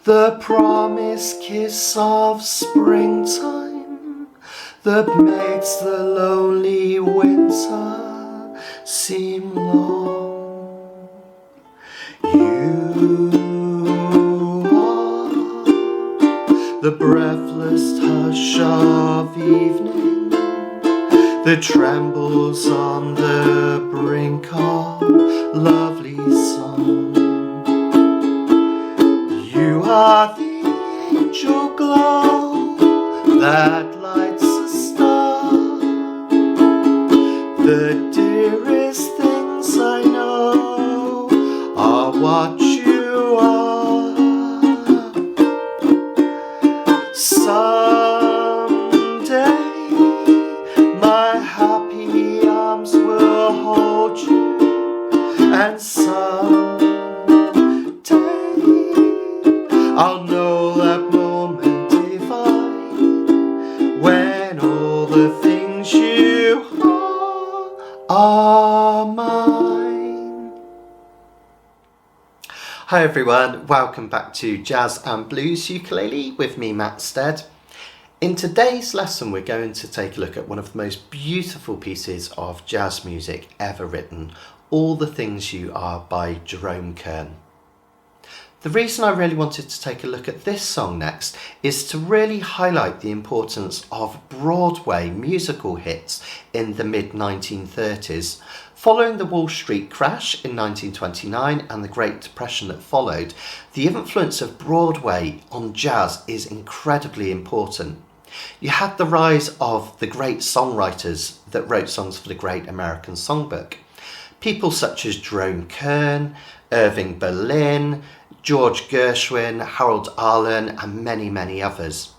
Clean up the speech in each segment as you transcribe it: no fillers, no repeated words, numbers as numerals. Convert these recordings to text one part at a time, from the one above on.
The promised kiss of springtime that makes the lonely winter seem long. You are the breathless hush of evening that trembles on the brink of lovely song. You are the angel glow that lights a star. The dearest things I know are what you are. Someday my happy arms will hold you, and someday I'll know that moment divine when all the things you are mine. Hi everyone, welcome back to Jazz and Blues Ukulele with me, Matt Stead. In today's lesson we're going to take a look at one of the most beautiful pieces of jazz music ever written, All the Things You Are by Jerome Kern. The reason I really wanted to take a look at this song next is to really highlight the importance of Broadway musical hits in the mid-1930s. Following the Wall Street crash in 1929 and the Great Depression that followed, the influence of Broadway on jazz is incredibly important. You had the rise of the great songwriters that wrote songs for the Great American Songbook. People such as Jerome Kern, Irving Berlin, George Gershwin, Harold Arlen and many others.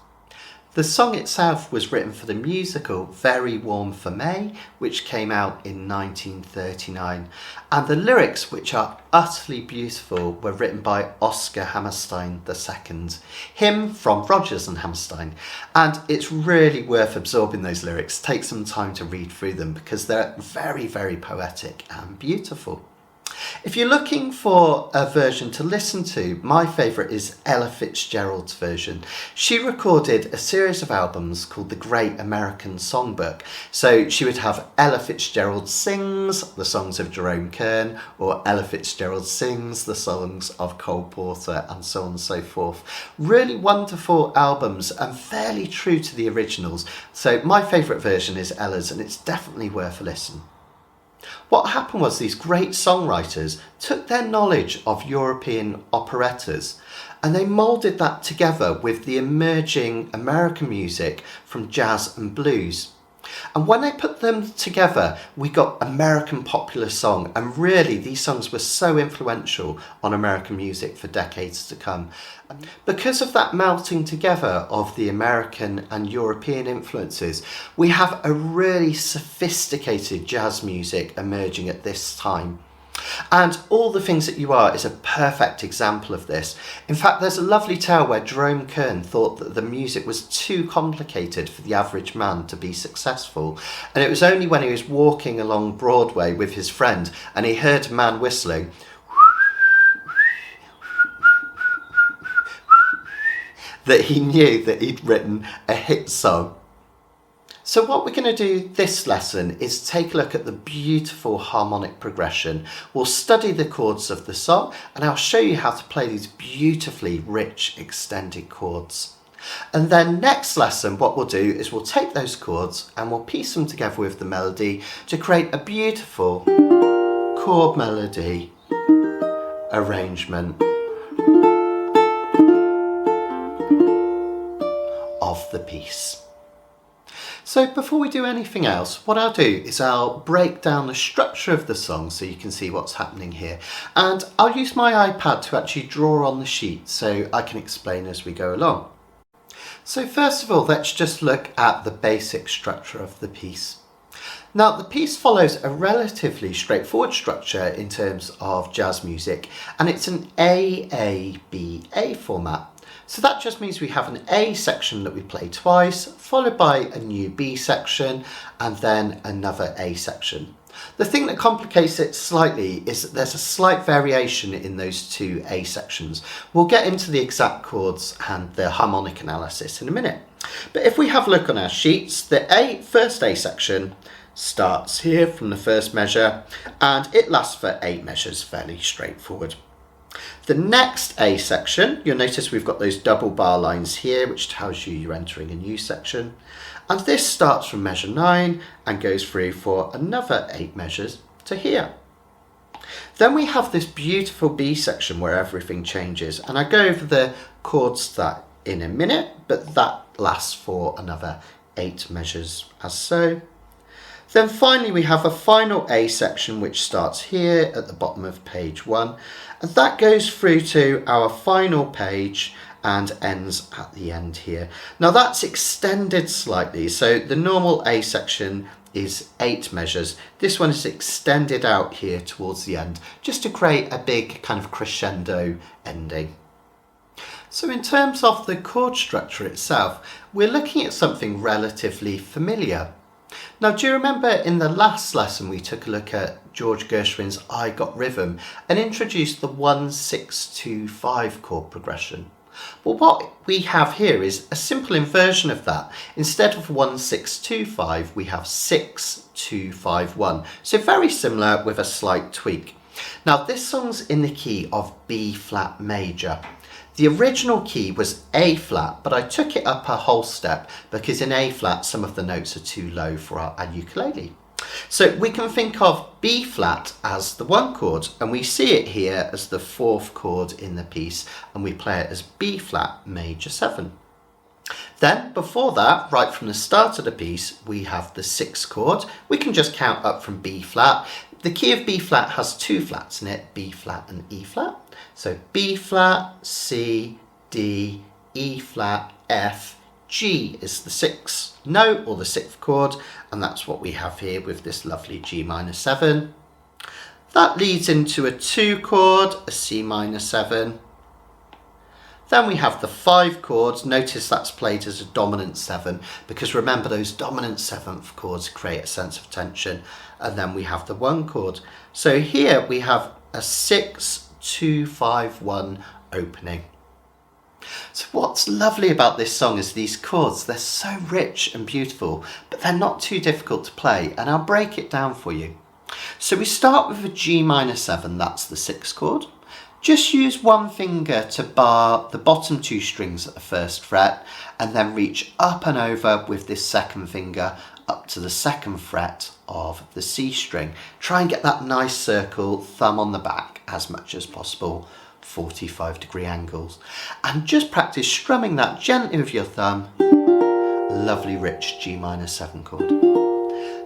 The song itself was written for the musical Very Warm for May, which came out in 1939, and the lyrics, which are utterly beautiful, were written by Oscar Hammerstein II, him from Rodgers and Hammerstein, and it's really worth absorbing those lyrics. Take some time to read through them because they're very poetic and beautiful. If you're looking for a version to listen to, my favourite is Ella Fitzgerald's version. She recorded a series of albums called The Great American Songbook. So she would have Ella Fitzgerald Sings, the songs of Jerome Kern, or Ella Fitzgerald Sings, the songs of Cole Porter, and so on and so forth. Really wonderful albums and fairly true to the originals. So my favourite version is Ella's, and it's definitely worth a listen. What happened was these great songwriters took their knowledge of European operettas and they moulded that together with the emerging American music from jazz and blues. And when they put them together, we got American popular song, and really these songs were so influential on American music for decades to come. Because of that melting together of the American and European influences, we have a really sophisticated jazz music emerging at this time. And All the Things That You Are is a perfect example of this. In fact, there's a lovely tale where Jerome Kern thought that the music was too complicated for the average man to be successful. And it was only when he was walking along Broadway with his friend and he heard a man whistling that he knew that he'd written a hit song. So what we're going to do this lesson is take a look at the beautiful harmonic progression. We'll study the chords of the song and I'll show you how to play these beautifully rich extended chords. And then next lesson what we'll do is we'll take those chords and we'll piece them together with the melody to create a beautiful chord melody arrangement of the piece. So before we do anything else, what I'll do is I'll break down the structure of the song so you can see what's happening here. And I'll use my iPad to actually draw on the sheet so I can explain as we go along. So first of all, let's just look at the basic structure of the piece. Now the piece follows a relatively straightforward structure in terms of jazz music, and it's an A-A-B-A format. So that just means we have an A section that we play twice, followed by a new B section, and then another A section. The thing that complicates it slightly is that there's a slight variation in those two A sections. We'll get into the exact chords and the harmonic analysis in a minute. But if we have a look on our sheets, the first A section starts here from the first measure and it lasts for 8 measures, fairly straightforward. The next A section, you'll notice we've got those double bar lines here, which tells you you're entering a new section. And this starts from measure 9 and goes through for another 8 measures to here. Then we have this beautiful B section where everything changes, and I go over the chords to that in a minute, but that lasts for another 8 measures as so. Then finally we have a final A section which starts here at the bottom of page 1, and that goes through to our final page and ends at the end here. Now that's extended slightly, so the normal A section is 8 measures. This one is extended out here towards the end, just to create a big kind of crescendo ending. So in terms of the chord structure itself, we're looking at something relatively familiar. Now, do you remember in the last lesson we took a look at George Gershwin's I Got Rhythm and introduced the 1-6-2-5 chord progression? Well, what we have here is a simple inversion of that. Instead of 1-6-2-5, we have 6-2-5-1. So very similar with a slight tweak. Now, this song's in the key of B flat major. The original key was A flat, but I took it up a whole step because in A flat some of the notes are too low for our ukulele. So we can think of B flat as the 1 chord, and we see it here as the 4th chord in the piece, and we play it as B flat major 7. Then before that, right from the start of the piece, we have the 6th chord. We can just count up from B flat. The key of B flat has 2 flats in it, B flat and E flat. So B flat, C, D, E flat, F, G is the 6th note or the 6th chord, and that's what we have here with this lovely G minor 7. That leads into a 2 chord, a C minor 7. Then we have the 5 chords. Notice that's played as a dominant 7 because remember those dominant 7th chords create a sense of tension. And then we have the 1 chord. So here we have a 6-2-5-1 opening. So what's lovely about this song is these chords. They're so rich and beautiful, but they're not too difficult to play, and I'll break it down for you. So we start with a G minor 7, that's the 6th chord. Just use one finger to bar the bottom 2 strings at the 1st fret, and then reach up and over with this 2nd finger up to the 2nd fret of the C string. Try and get that nice circle, thumb on the back as much as possible, 45-degree angles, and just practice strumming that gently with your thumb. Lovely rich G minor 7 chord.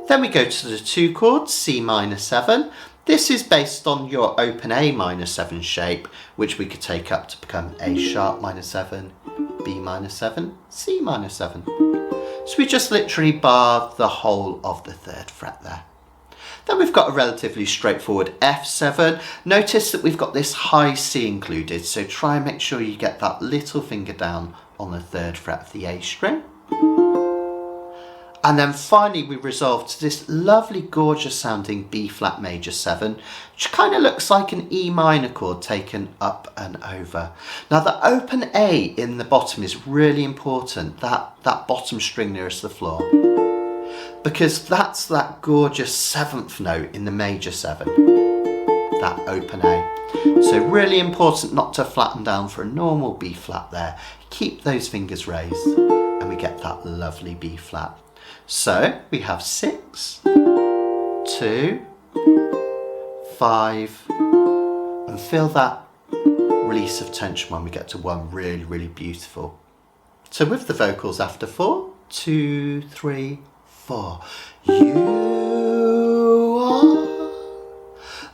Then we go to the 2 chords, C minor 7. This is based on your open A minor 7 shape, which we could take up to become A sharp minor 7, B minor 7, C minor 7. So we just literally bar the whole of the 3rd fret there. Then we've got a relatively straightforward F7. Notice that we've got this high C included, so try and make sure you get that little finger down on the 3rd fret of the A string. And then finally we resolve to this lovely gorgeous sounding B flat major 7, which kind of looks like an E minor chord taken up and over. Now the open A in the bottom is really important, that bottom string nearest the floor, because that's that gorgeous 7th note in the major 7, that open A. So really important not to flatten down for a normal B flat there. Keep those fingers raised and we get that lovely B flat. So we have 6, 2, 5, and feel that release of tension when we get to 1, really, really beautiful. So with the vocals after 4, 2, 3, 4. You are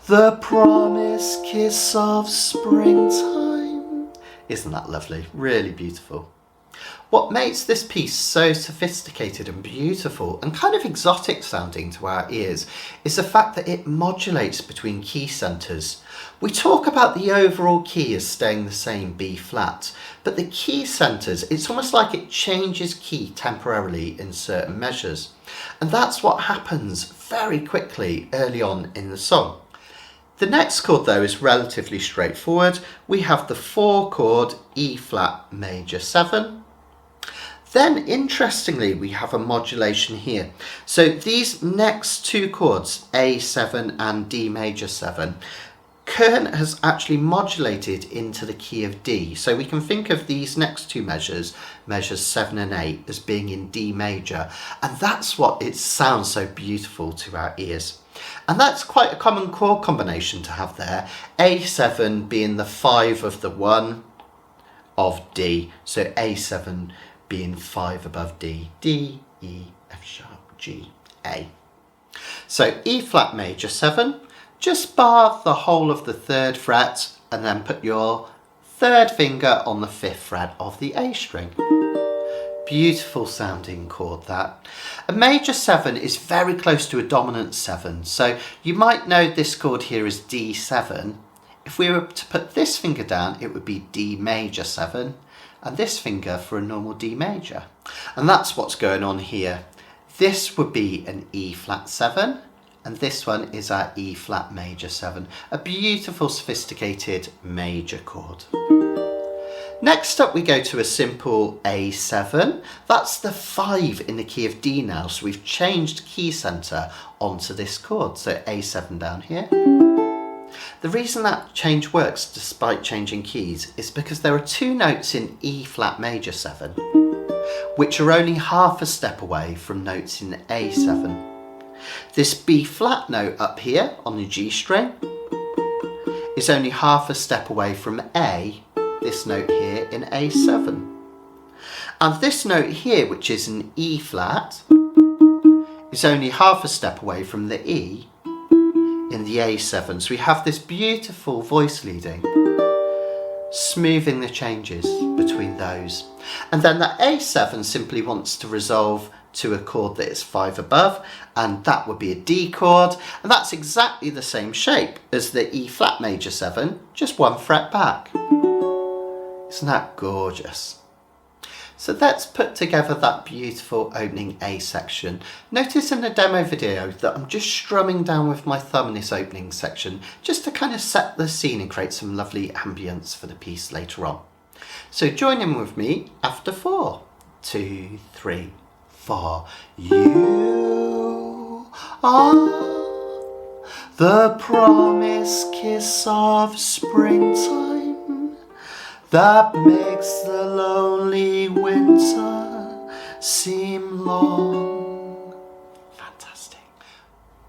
the promised kiss of springtime. Isn't that lovely? Really beautiful. What makes this piece so sophisticated and beautiful and kind of exotic sounding to our ears is the fact that it modulates between key centres. We talk about the overall key as staying the same, B flat, but the key centres, it's almost like it changes key temporarily in certain measures. And that's what happens very quickly early on in the song. The next chord though is relatively straightforward. We have the 4 chord E flat major 7. Then interestingly we have a modulation here. So these next 2 chords, A7 and D major 7, Kern has actually modulated into the key of D. So we can think of these next 2 measures, measures 7 and 8, as being in D major. And that's what it sounds so beautiful to our ears. And that's quite a common chord combination to have there. A7 being the 5 of the 1 of D. So A7 being 5 above D. D, E, F sharp, G, A. So E flat major 7. Just bar the whole of the 3rd fret and then put your 3rd finger on the 5th fret of the A string. Beautiful sounding chord that. A major 7 is very close to a dominant 7, so you might know this chord here is D7. If we were to put this finger down, it would be D major 7, and this finger for a normal D major. And that's what's going on here. This would be an E flat 7, and this one is our E flat major 7, a beautiful sophisticated major chord. Next up we go to a simple A7. That's the 5 in the key of D now, so we've changed key centre onto this chord, so A7 down here. The reason that change works despite changing keys is because there are 2 notes in E flat major 7 which are only half a step away from notes in A7. This B flat note up here on the G string is only half a step away from A, this note here in A7. And this note here, which is an E flat, is only half a step away from the E in the A7. So we have this beautiful voice leading, smoothing the changes between those. And then the A7 simply wants to resolve to a chord that is 5 above, and that would be a D chord, and that's exactly the same shape as the E flat major 7, just 1 fret back. Isn't that gorgeous? So let's put together that beautiful opening A section. Notice in the demo video that I'm just strumming down with my thumb in this opening section just to kind of set the scene and create some lovely ambience for the piece later on. So join in with me after 4, 2, 3, 4. You are the promised kiss of springtime that makes the lonely winter seem long. Fantastic.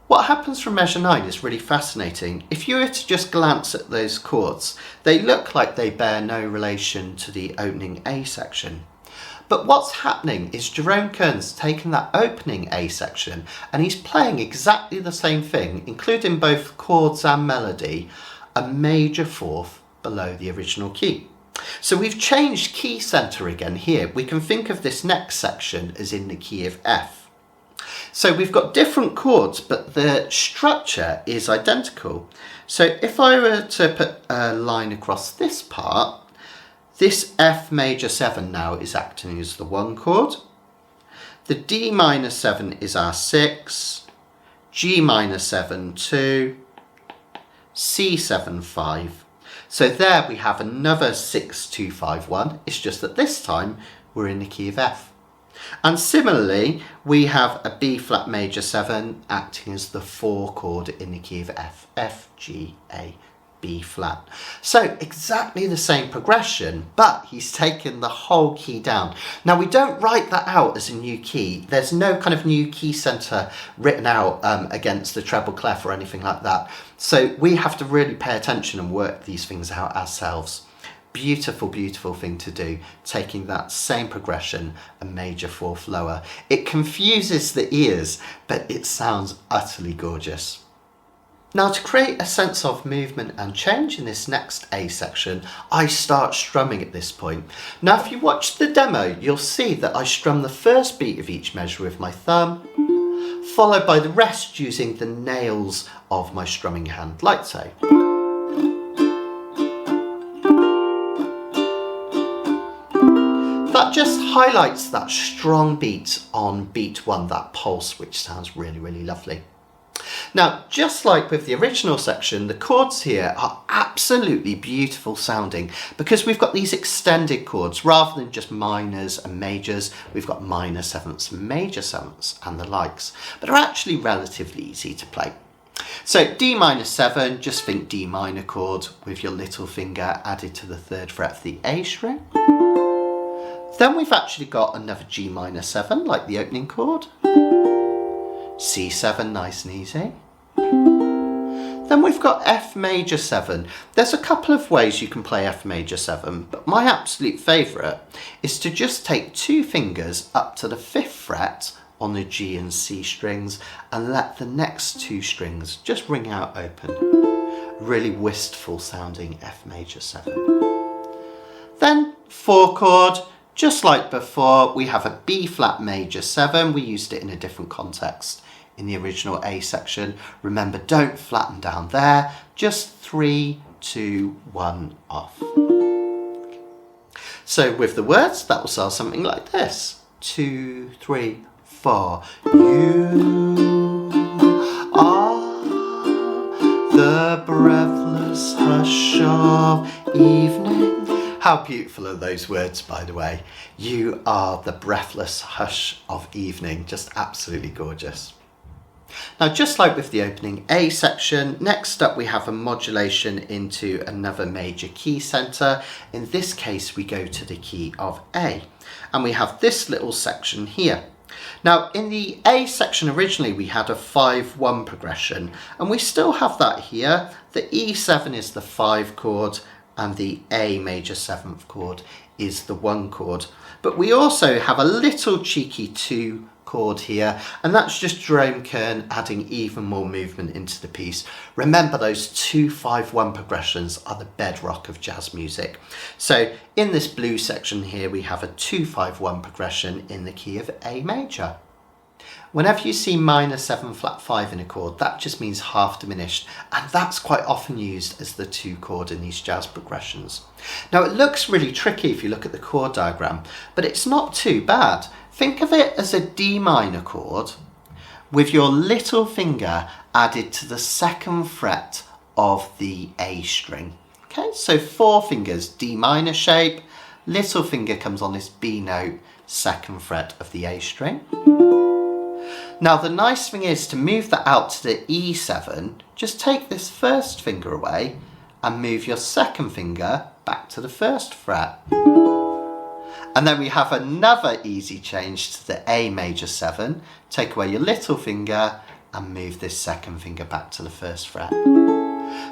What happens from measure 9 is really fascinating. If you were to just glance at those chords, they look like they bear no relation to the opening A section. But what's happening is Jerome Kern's taken that opening A section and he's playing exactly the same thing, including both chords and melody, a major 4th below the original key. So we've changed key centre again here. We can think of this next section as in the key of F. So we've got different chords, but the structure is identical. So if I were to put a line across this part, this F major 7 now is acting as the 1 chord. The D minor 7 is our 6, G minor 7, 2, C7, 5. So there we have another 6, 2, 5, 1. It's just that this time we're in the key of F. And similarly, we have a B flat major 7 acting as the 4 chord in the key of F, F, G, A, B flat. So exactly the same progression, but he's taken the whole key down. Now we don't write that out as a new key. There's no kind of new key centre written out against the treble clef or anything like that. So we have to really pay attention and work these things out ourselves. Beautiful, beautiful thing to do, taking that same progression a major 4th lower. It confuses the ears, but it sounds utterly gorgeous. Now to create a sense of movement and change in this next A section, I start strumming at this point. Now if you watch the demo, you'll see that I strum the first beat of each measure with my thumb, followed by the rest using the nails of my strumming hand, like so. That just highlights that strong beat on beat 1, that pulse, which sounds really, really lovely. Now, just like with the original section, the chords here are absolutely beautiful sounding because we've got these extended chords rather than just minors and majors. We've got minor sevenths, major sevenths and the likes, but are actually relatively easy to play. So D minor 7, just think D minor chord with your little finger added to the 3rd fret of the A string. Then we've actually got another G minor 7 like the opening chord. C7, nice and easy. Then we've got F major 7. There's a couple of ways you can play F major 7, but my absolute favourite is to just take 2 fingers up to the 5th fret on the G and C strings and let the next 2 strings just ring out open. Really wistful sounding F major 7. Then 4 chord, just like before, we have a B flat major 7. We used it in a different context in the original A section. Remember, don't flatten down there, just 3, 2, 1 off. So with the words, that will sound something like this. 2, 3, 4. You are the breathless hush of evening. How beautiful are those words, by the way? You are the breathless hush of evening. Just absolutely gorgeous. Now, just like with the opening A section, next up we have a modulation into another major key centre. In this case, we go to the key of A, and we have this little section here. Now, in the A section originally, we had a 5-1 progression, and we still have that here. The E7 is the 5 chord, and the A major 7th chord is the 1 chord. But we also have a little cheeky 2 chord here, and that's just Jerome Kern adding even more movement into the piece. Remember, those 2-5-1 progressions are the bedrock of jazz music. So in this blue section here, we have a 2-5-1 progression in the key of A major. Whenever you see minor 7 flat 5 in a chord, that just means half diminished, and that's quite often used as the 2 chord in these jazz progressions. Now, it looks really tricky if you look at the chord diagram, but it's not too bad. Think of it as a D minor chord with your little finger added to the 2nd fret of the A string. Okay, so 4 fingers, D minor shape, little finger comes on this B note, 2nd fret of the A string. Now, the nice thing is to move that out to the E7, just take this 1st finger away and move your 2nd finger back to the 1st fret. And then we have another easy change to the A major 7. Take away your little finger and move this 2nd finger back to the 1st fret.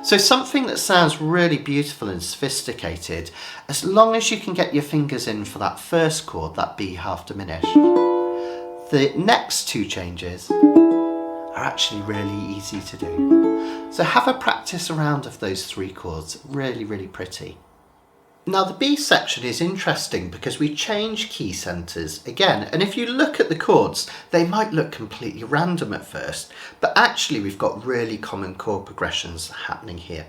So something that sounds really beautiful and sophisticated, as long as you can get your fingers in for that 1st chord, that B half diminished. The next 2 changes are actually really easy to do. So have a practice around of those 3 chords, really, really pretty. Now, the B section is interesting because we change key centres again, and if you look at the chords, they might look completely random at first, but actually we've got really common chord progressions happening here.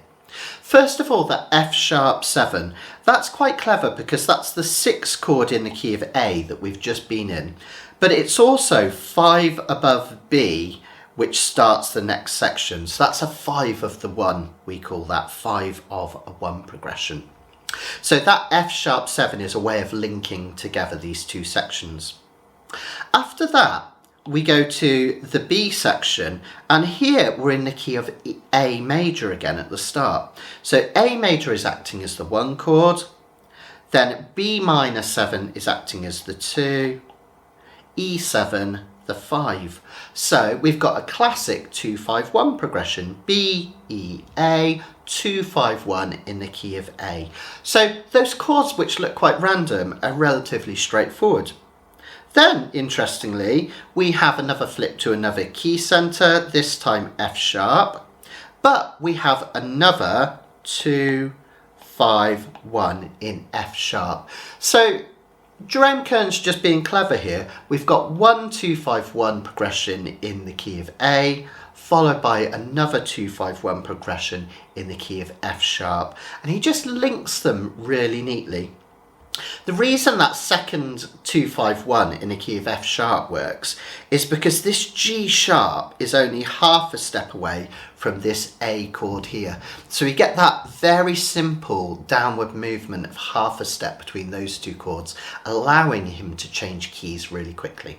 First of all, that F sharp 7, that's quite clever because that's the 6th chord in the key of A that we've just been in, but it's also 5 above B, which starts the next section. So that's a 5 of the 1, we call that 5 of a 1 progression. So that F sharp 7 is a way of linking together these 2 sections. After that, we go to the B section, and here we're in the key of A major again at the start. So A major is acting as the 1 chord, then B minor 7 is acting as the 2, E7 the 5. So we've got a classic 2-5-1 progression, B, E, A, 2-5-1 in the key of A. So those chords which look quite random are relatively straightforward. Then, interestingly, we have another flip to another key centre, this time F sharp, but we have another 2-5-1 in F sharp. So Jerome Kern's just being clever here. We've got 1-2-5-1 progression in the key of A, followed by another 2-5-1 progression in the key of F sharp, and he just links them really neatly. The reason that second 2-5-1 in a key of F sharp works is because this G sharp is only half a step away from this A chord here. So we get that very simple downward movement of half a step between those two chords, allowing him to change keys really quickly.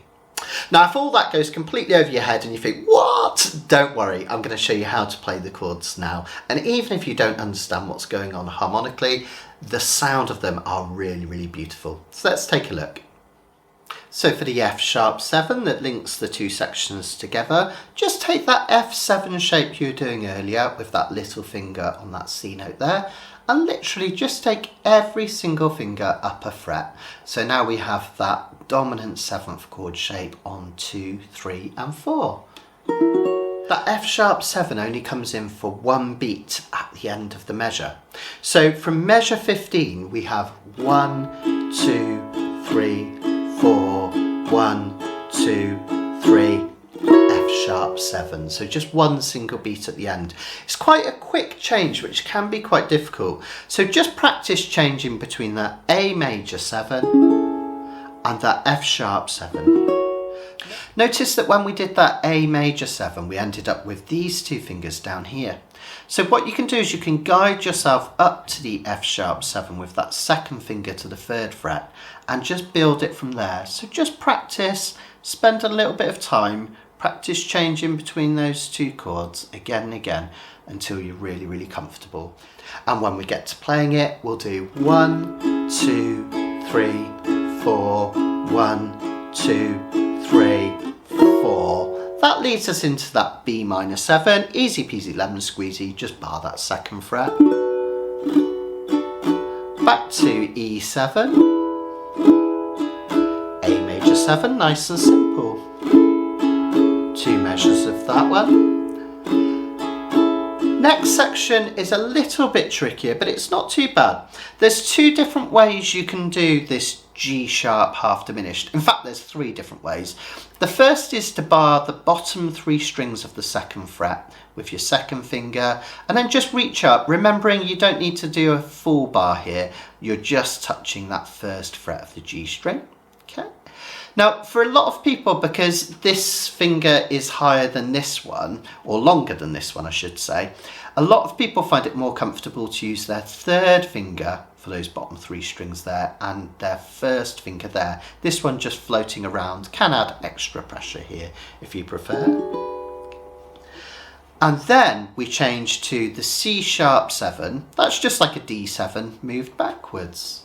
Now, if all that goes completely over your head and you think, what? Don't worry, I'm going to show you how to play the chords now. And even if you don't understand what's going on harmonically, the sound of them are really, really beautiful. So let's take a look. So for the F sharp 7 that links the two sections together, just take that F7 shape you were doing earlier with that little finger on that C note there, and literally just take every single finger up a fret. So now we have that dominant 7th chord shape on 2, 3 and 4. That F sharp 7 only comes in for one beat at the end of the measure. So from measure 15 we have 1, 2, 3, 4, 1, 2, 3, F sharp 7. So just one single beat at the end. It's quite a quick change, which can be quite difficult. So just practice changing between that A major 7 and that F sharp 7. Notice that when we did that A major 7, we ended up with these two fingers down here. So what you can do is you can guide yourself up to the F sharp 7 with that second finger to the 3rd fret and just build it from there. So just practice, spend a little bit of time, practice changing between those two chords again and again until you're really, really comfortable. And when we get to playing it, we'll do 1, 2, 3, 4, 1, 2, 3, 4. That leads us into that B minor 7. Easy peasy lemon squeezy, just bar that 2nd fret. Back to E7. A major 7, nice and simple. 2 measures of that one. Next section is a little bit trickier, but it's not too bad. There's 2 different ways you can do this G sharp half diminished. In fact, there's 3 different ways. The first is to bar the bottom 3 strings of the 2nd fret with your 2nd finger and then just reach up, remembering you don't need to do a full bar here. You're just touching that 1st fret of the G string. Okay. Now, for a lot of people, because this finger is higher than this one, or longer than this one, I should say, a lot of people find it more comfortable to use their 3rd finger for those bottom 3 strings there and their 1st finger there. This one just floating around can add extra pressure here if you prefer. And then we change to the C sharp 7. That's just like a D7 moved backwards.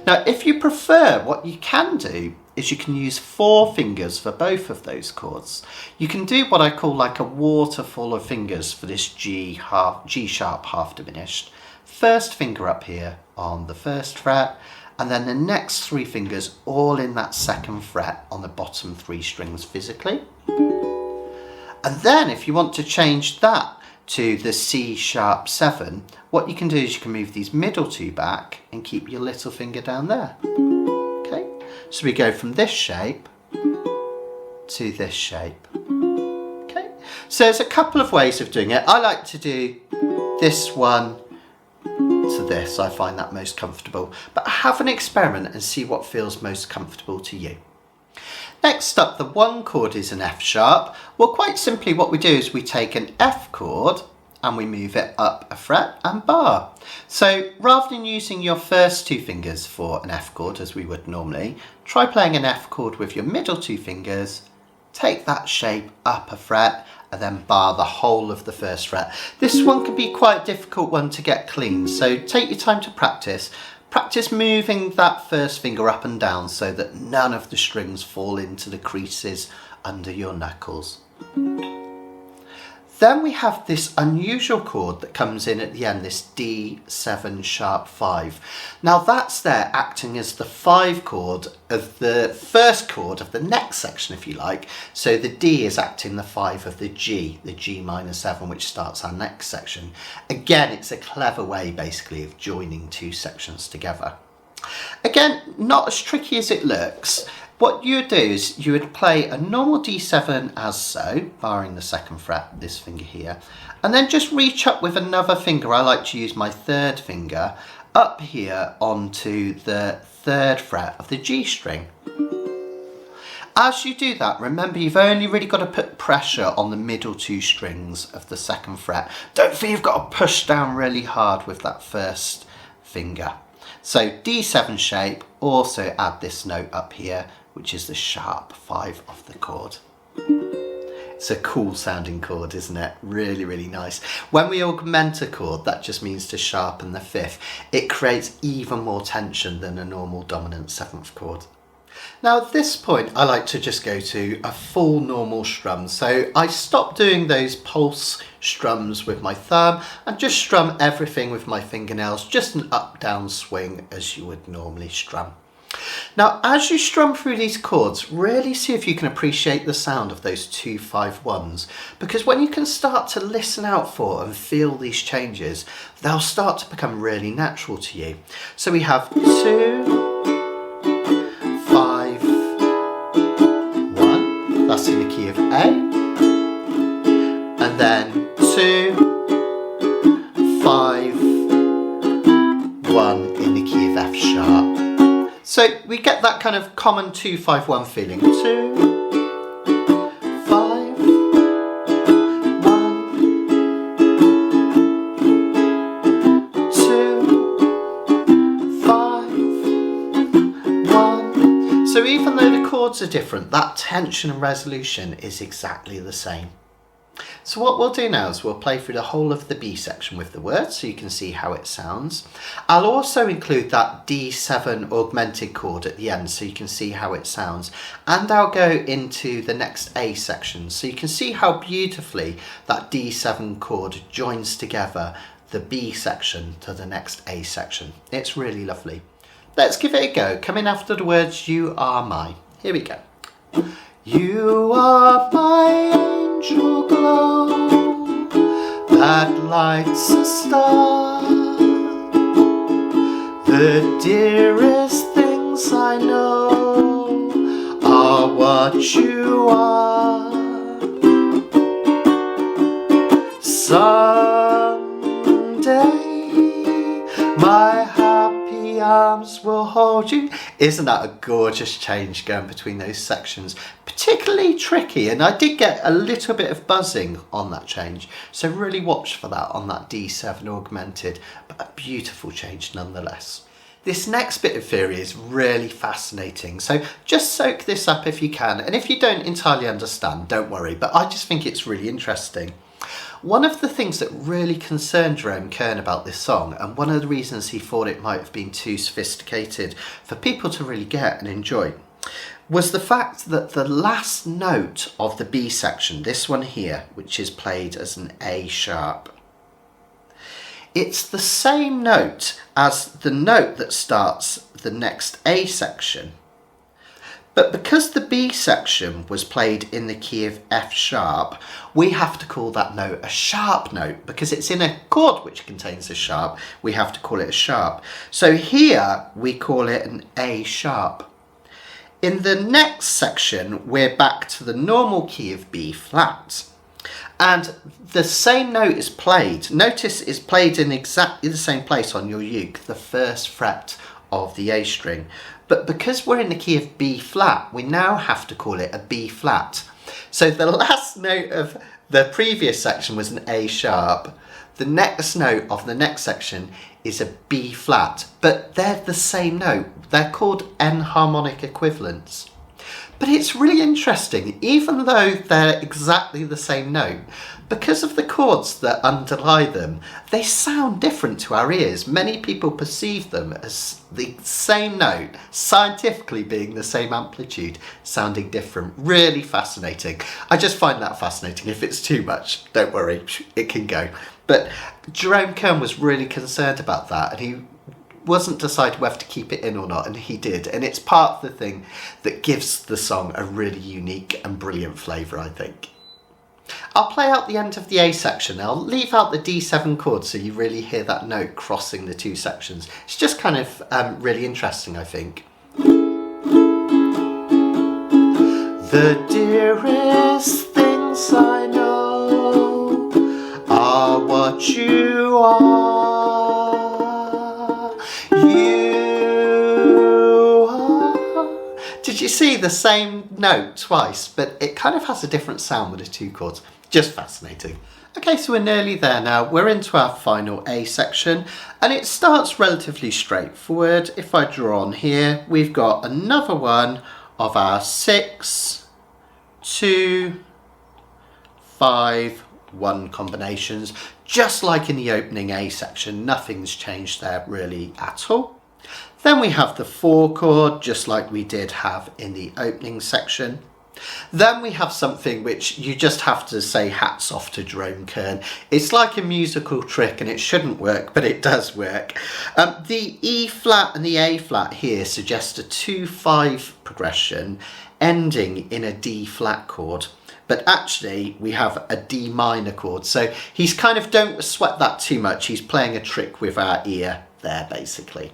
Now, if you prefer, what you can do is you can use 4 fingers for both of those chords. You can do what I call like a waterfall of fingers for this G sharp half diminished. 1st finger up here on the 1st fret, and then the next 3 fingers all in that 2nd fret on the bottom 3 strings physically. And then if you want to change that to the C sharp 7, what you can do is you can move these middle 2 back and keep your little finger down there. Okay, so we go from this shape to this shape. Okay, so there's a couple of ways of doing it. I like to do this one to this. I find that most comfortable, but have an experiment and see what feels most comfortable to you. Next up, the 1 chord is an F sharp. Well, quite simply what we do is we take an F chord and we move it up a fret and bar. So rather than using your first 2 fingers for an F chord as we would normally, try playing an F chord with your middle 2 fingers, take that shape up a fret and then bar the whole of the 1st fret. This one can be quite a difficult one to get clean, so take your time to practice. Practice moving that 1st finger up and down so that none of the strings fall into the creases under your knuckles. Then we have this unusual chord that comes in at the end, this D7 sharp 5. Now that's there acting as the 5 chord of the 1st chord of the next section, if you like. So the D is acting the 5 of the G minor 7, which starts our next section. Again, it's a clever way basically of joining 2 sections together. Again, not as tricky as it looks. What you would do is you would play a normal D7 as so, barring the 2nd fret, this finger here, and then just reach up with another finger. I like to use my 3rd finger up here onto the 3rd fret of the G string. As you do that, remember you've only really got to put pressure on the middle 2 strings of the 2nd fret. Don't feel you've got to push down really hard with that 1st finger. So D7 shape, also add this note up here, which is the sharp 5 of the chord. It's a cool sounding chord, isn't it? Really, really nice. When we augment a chord, that just means to sharpen the 5th. It creates even more tension than a normal dominant 7th chord. Now at this point, I like to just go to a full normal strum. So I stop doing those pulse strums with my thumb and just strum everything with my fingernails, just an up-down swing as you would normally strum. Now, as you strum through these chords, really see if you can appreciate the sound of those 2 5 1s, because when you can start to listen out for and feel these changes, they'll start to become really natural to you. So we have 2, 5, 1, that's in the key of A, and then 2, 5, 1 in the key of F sharp. So we get that kind of common 2 5 1 feeling. 2, 5, 1, 2, 5, 1. So even though the chords are different, that tension and resolution is exactly the same. So what we'll do now is we'll play through the whole of the B section with the words so you can see how it sounds. I'll also include that D7 augmented chord at the end so you can see how it sounds, and I'll go into the next A section so you can see how beautifully that D7 chord joins together the B section to the next A section. It's really lovely. Let's give it a go. Come in after the words "You Are My." Here we go. You are my angel glow that lights a star. The dearest things I know are what you are. Someday my happy arms will hold you. Isn't that a gorgeous change going between those sections? Particularly tricky, and I did get a little bit of buzzing on that change, so really watch for that on that D7 augmented, but a beautiful change nonetheless. This next bit of theory is really fascinating, so just soak this up if you can, and if you don't entirely understand, don't worry, but I just think it's really interesting. One of the things that really concerned Jerome Kern about this song, and one of the reasons he thought it might have been too sophisticated for people to really get and enjoy, was the fact that the last note of the B section, this one here, which is played as an A sharp, it's the same note as the note that starts the next A section. But because the B section was played in the key of F sharp, we have to call that note a sharp note because it's in a chord which contains a sharp. We have to call it a sharp. So here we call it an A sharp. In the next section, we're back to the normal key of B flat. And the same note is played. Notice it's played in exactly the same place on your uke, the 1st fret of the A string. But because we're in the key of B flat, we now have to call it a B flat. So the last note of the previous section was an A sharp. The next note of the next section is a B flat, but they're the same note. They're called enharmonic equivalents. But it's really interesting, even though they're exactly the same note, because of the chords that underlie them, they sound different to our ears. Many people perceive them as the same note, scientifically being the same amplitude, sounding different. Really fascinating. I just find that fascinating. If it's too much, don't worry, it can go. But Jerome Kern was really concerned about that, and he wasn't decided whether to keep it in or not, and he did, and it's part of the thing that gives the song a really unique and brilliant flavour, I think. I'll play out the end of the A section. I'll leave out the D7 chord so you really hear that note crossing the 2 sections. It's just kind of really interesting, I think. The dearest things I know are what you are. see the same note twice, but it kind of has a different sound with the two chords. Just fascinating. Okay, so we're nearly there now. We're into our final A section, and it starts relatively straightforward. If I draw on here, we've got another one of our 6, 2, 5, 1 combinations, just like in the opening A section. Nothing's changed there really at all. Then we have the 4 chord, just like we did have in the opening section. Then we have something which you just have to say hats off to Jerome Kern. It's like a musical trick and it shouldn't work, but it does work. The E flat and the A flat here suggest a 2-5 progression ending in a D flat chord. But actually we have a D minor chord. So he's kind of, don't sweat that too much. He's playing a trick with our ear there basically.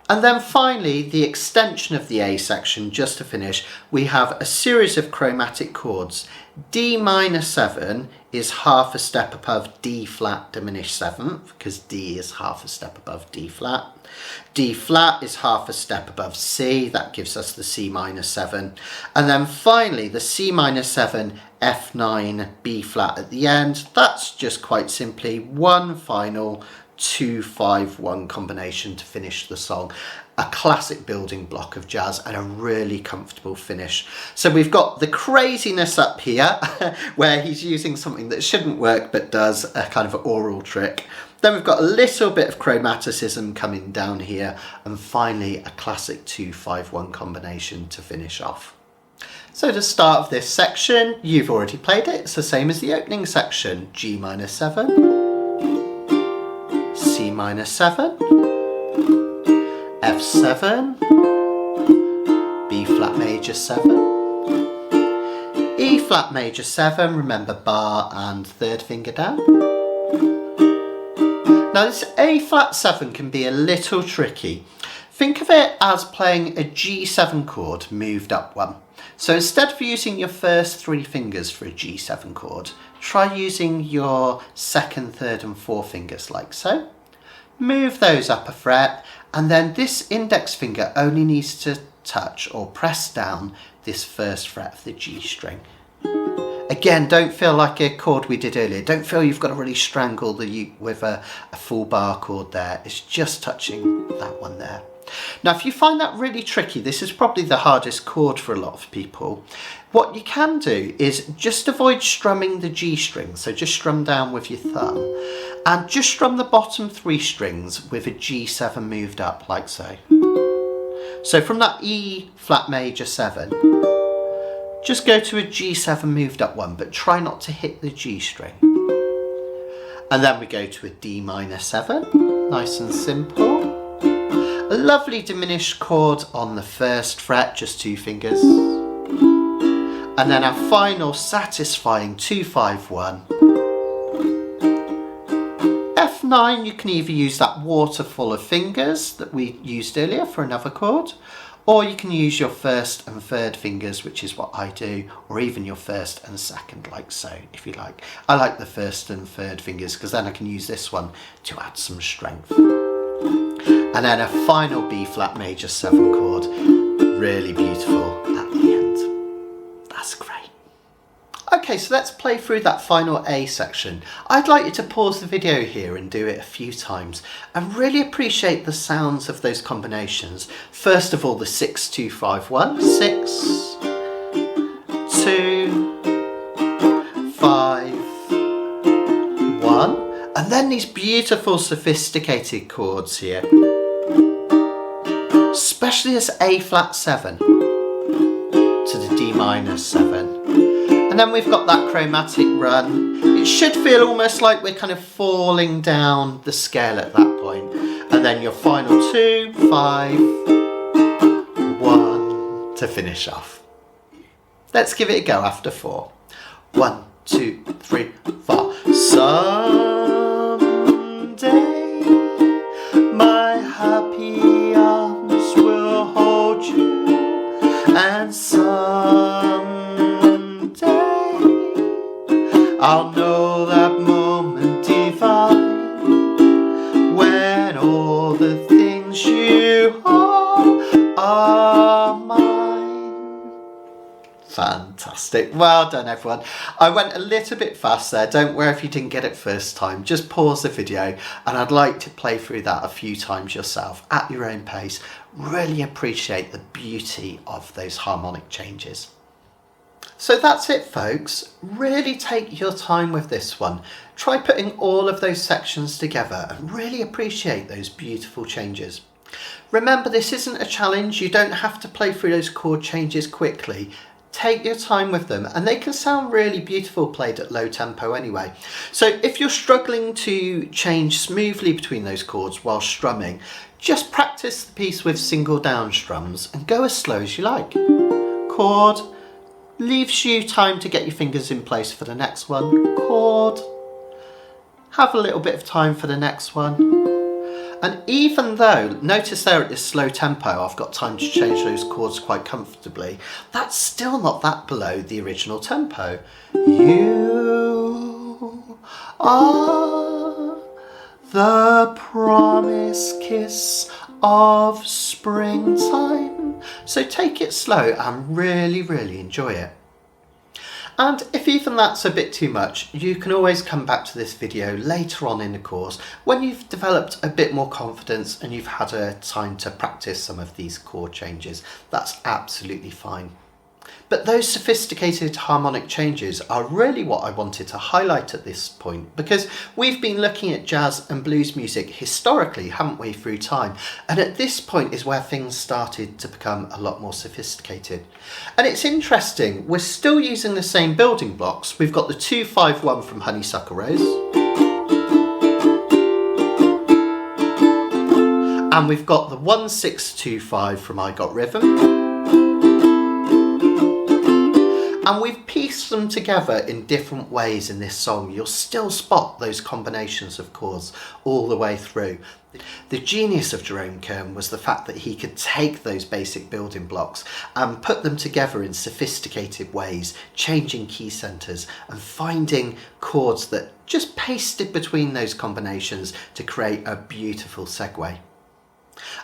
And then finally, the extension of the A section, just to finish, we have a series of chromatic chords. D minor 7 is half a step above D flat diminished 7th, because D is half a step above D flat. D flat is half a step above C, that gives us the C minor 7. And then finally, the C minor 7, F9, B flat at the end. That's just quite simply one final 2-5-1 combination to finish the song. A classic building block of jazz and a really comfortable finish. So we've got the craziness up here where he's using something that shouldn't work but does, a kind of oral trick. Then we've got a little bit of chromaticism coming down here, and finally a classic 2-5-1 combination to finish off. So to start of this section, you've already played it. It's the same as the opening section. G minor 7, C minor 7, F7, B flat major 7, E flat major 7, remember bar and third finger down. Now this A flat 7 can be a little tricky. Think of it as playing a G7 chord moved up one. So instead of using your first 3 fingers for a G7 chord, try using your second, third and fourth fingers like so. Move those up a fret, and then this index finger only needs to touch or press down this first fret of the G string. Again, don't feel like a chord we did earlier. Don't feel you've got to really strangle the with a full bar chord there. It's just touching that one there. Now, if you find that really tricky, this is probably the hardest chord for a lot of people. What you can do is just avoid strumming the G string. So just strum down with your thumb and just strum the bottom 3 strings with a G7 moved up like so. So from that E flat major 7, just go to a G7 moved up one, but try not to hit the G string. And then we go to a D minor 7, nice and simple. A lovely diminished chord on the first fret, just 2 fingers. And then our final satisfying 2-5-1. F9, you can either use that waterfall of fingers that we used earlier for another chord, or you can use your first and third fingers, which is what I do, or even your first and second, like so, if you like. I like the first and third fingers because then I can use this one to add some strength. And then a final B flat major 7 chord, really beautiful at the end. That's great. Okay, so let's play through that final A section. I'd like you to pause the video here and do it a few times and really appreciate the sounds of those combinations. First of all, the 6-2-5-1, 6, 2, 5, 1, and then these beautiful sophisticated chords here. Especially this A flat 7 to the D minor 7. And then we've got that chromatic run. It should feel almost like we're kind of falling down the scale at that point. And then your final 2, 5, 1 to finish off. Let's give it a go after 4. 1, 2, 3, 4. Someday my happy arms will hold you, and someday I'll know that moment divine when all the things you hold are mine. Fantastic. Well done, everyone. I went a little bit fast there. Don't worry if you didn't get it first time. Just pause the video and I'd like to play through that a few times yourself at your own pace. Really appreciate the beauty of those harmonic changes. So that's it, folks. Really take your time with this one. Try putting all of those sections together and really appreciate those beautiful changes. Remember, this isn't a challenge. You don't have to play through those chord changes quickly. Take your time with them and they can sound really beautiful played at low tempo anyway. So if you're struggling to change smoothly between those chords while strumming, just practice the piece with single down strums and go as slow as you like. Chord, leaves you time to get your fingers in place for the next one. Chord, have a little bit of time for the next one. And even though, notice there at this slow tempo, I've got time to change those chords quite comfortably, that's still not that below the original tempo. You are the promised kiss of springtime. So take it slow and really, really enjoy it. And if even that's a bit too much, you can always come back to this video later on in the course when you've developed a bit more confidence and you've had a time to practice some of these chord changes. That's absolutely fine. But those sophisticated harmonic changes are really what I wanted to highlight at this point, because we've been looking at jazz and blues music historically, haven't we, through time? And at this point is where things started to become a lot more sophisticated. And it's interesting, we're still using the same building blocks. We've got the 2-5-1 from Honeysuckle Rose. And we've got the 1-6-2-5 from I Got Rhythm. And we've pieced them together in different ways in this song. You'll still spot those combinations of chords all the way through. The genius of Jerome Kern was the fact that he could take those basic building blocks and put them together in sophisticated ways, changing key centres and finding chords that just pasted between those combinations to create a beautiful segue.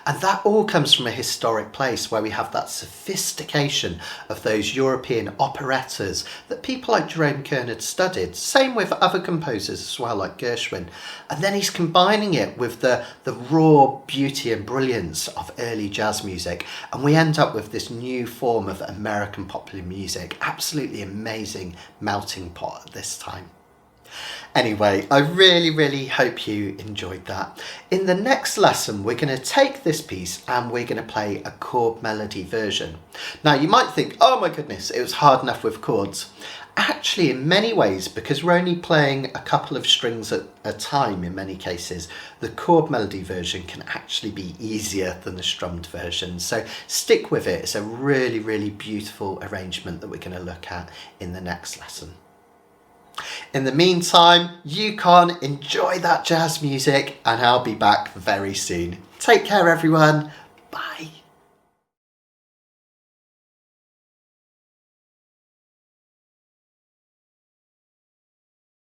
And that all comes from a historic place where we have that sophistication of those European operettas that people like Jerome Kern had studied. Same with other composers as well, like Gershwin. And then he's combining it with the raw beauty and brilliance of early jazz music. And we end up with this new form of American popular music. Absolutely amazing melting pot at this time. Anyway, I really hope you enjoyed that. In the next lesson, we're going to take this piece and we're going to play a chord melody version. Now, you might think, oh my goodness, it was hard enough with chords. Actually, in many ways, because we're only playing a couple of strings at a time in many cases, the chord melody version can actually be easier than the strummed version. So stick with it. It's a really beautiful arrangement that we're going to look at in the next lesson. In the meantime, you can enjoy that jazz music and I'll be back very soon. Take care, everyone. Bye.